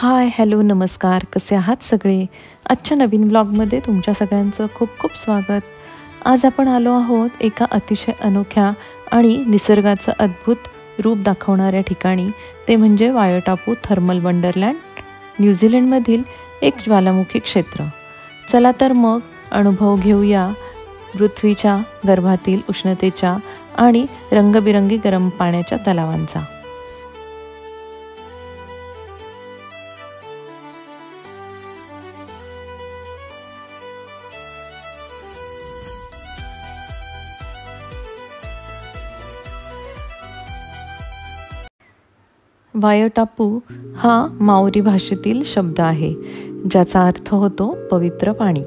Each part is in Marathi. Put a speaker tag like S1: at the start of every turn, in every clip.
S1: हाय, हॅलो, नमस्कार. कसे आहात सगळे? आजच्या नवीन व्लॉगमध्ये तुमच्या सगळ्यांचं खूप खूप स्वागत. आज आपण आलो आहोत एका अतिशय अनोख्या आणि निसर्गाचं अद्भुत रूप दाखवणाऱ्या ठिकाणी. ते म्हणजे वायोटापू थर्मल वंडरलँड, न्यूझीलंडमधील एक ज्वालामुखी क्षेत्र. चला तर मग अनुभव घेऊया पृथ्वीच्या गर्भातील उष्णतेच्या आणि रंगबिरंगी गरम पाण्याच्या तलावांचा. वायोटापू हा माओरी भाषेतील शब्द आहे, ज्याचा अर्थ होतो पवित्र पाणी.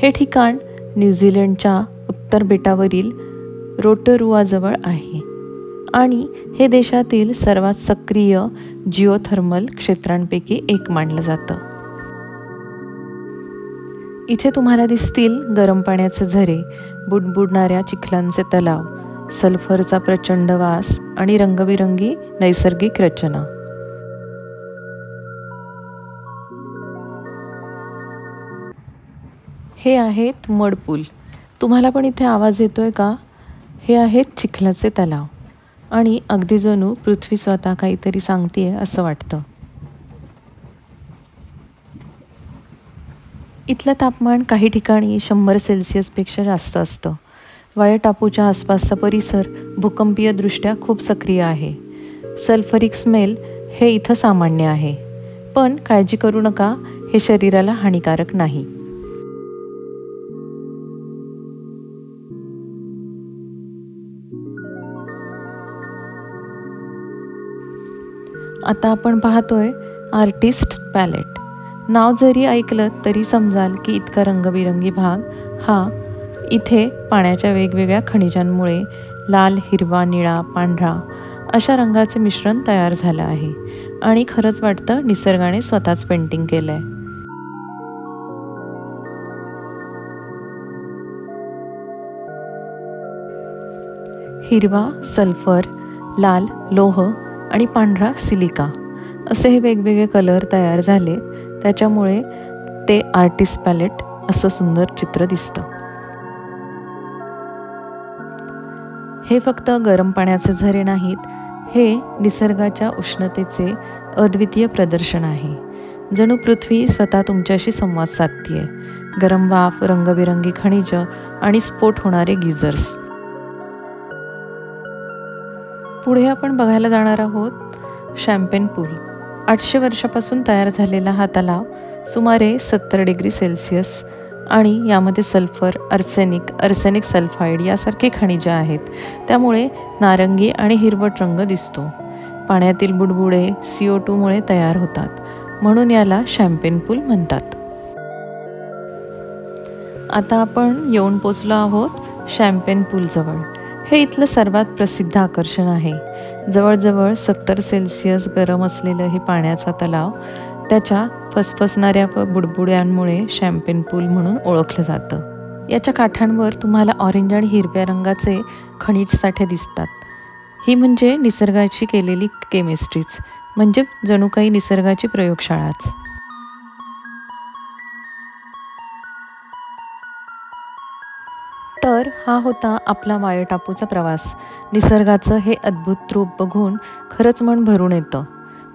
S1: हे ठिकाण न्यूझीलंडच्या उत्तर बेटावरील रोटोरुआजवळ आहे आणि हे देशातील सर्वात सक्रिय जिओथर्मल क्षेत्रांपैकी एक मानलं जातं. इथे तुम्हाला दिसतील गरम पाण्याचे झरे, बुडबुडणाऱ्या चिखलांचे तलाव, सल्फरचा प्रचंड वास आणि रंगबिरंगी नैसर्गिक रचना. हे आहेत मडपूल. तुम्हाला पण इथे आवाज येतोय का? हे आहेत चिखलाचे तलाव आणि अगदी जणू पृथ्वी स्वतः काहीतरी सांगतेय असं वाटतं. इथलं तापमान काही ठिकाणी 100 सेल्सिअसपेक्षा जास्त असतं. वायोटापूच्या आसपासचा परिसर भूकंपीयदृष्ट्या खूप सक्रिय आहे. सल्फरिक स्मेल हे इथं सामान्य आहे, पण काळजी करू नका, हे शरीराला हानिकारक नाही. आता आपण पाहतोय आर्टिस्ट पॅलेट. नाव जरी ऐकलं तरी समजाल की इतका रंगबिरंगी भाग हा इथे पाण्याच्या वेगवेगळ्या खनिजांमुळे लाल, हिरवा, निळा, पांढरा अशा रंगाचे मिश्रण तयार झालं आहे आणि खरंच वाटतं निसर्गाने स्वतःच पेंटिंग केलंय. हिरवा सल्फर, लाल लोह आणि पांढरा सिलिका असे हे वेगवेगळे कलर तयार झाले. त्याच्यामुळे ते आर्टिस्ट पॅलेट असं सुंदर चित्र दिसतं. हे फक्त गरम पाण्याचे झरे नाहीत, हे निसर्गाच्या उष्णतेचे अद्वितीय प्रदर्शन आहे. जणू पृथ्वी स्वतः तुमच्याशी संवाद साधतीये. गरम वाफ, रंगबिरंगी खनिज आणि स्फोट होणारे गिझर्स. पुढे आपण बघायला जाणार आहोत शॅम्पेन पूल. 800 वर्षापासून तयार झालेला हा तलाव सुमारे 70 डिग्री सेल्सिअस आणि यामध्ये सल्फर, अर्सेनिक सल्फाईड यासारखे खनिजे आहेत. त्यामुळे नारंगी आणि हिरवट रंग दिसतो. पाण्यातील बुडबुडे CO2मुळे तयार होतात, म्हणून याला शॅम्पेन पूल म्हणतात. आता आपण येऊन पोचलो आहोत शॅम्पेन पूलजवळ. हे इथलं सर्वात प्रसिद्ध आकर्षण आहे. जवळजवळ 70 सेल्सिअस गरम असलेलं हे पाण्याचा तलाव त्याच्या फसफसणाऱ्या बुडबुड्यांमुळे शॅम्पेन पूल म्हणून ओळखलं जातं. याच्या काठांवर तुम्हाला ऑरेंज आणि हिरव्या रंगाचे खनिज साठे दिसतात. ही म्हणजे निसर्गाची केलेली केमिस्ट्रीच, म्हणजे जणू काही निसर्गाची प्रयोगशाळाच. तर हा होता आपला वायोटापूचा प्रवास. निसर्गाचं हे अद्भुत रूप बघून खरंच मन भरून येतं.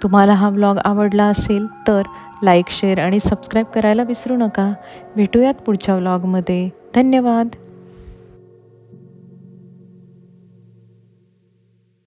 S1: तुम्हाला हा व्लॉग आवडला असेल तर लाईक, शेअर आणि सबस्क्राईब करायला विसरू नका. भेटूयात पुढच्या व्लॉगमध्ये. धन्यवाद.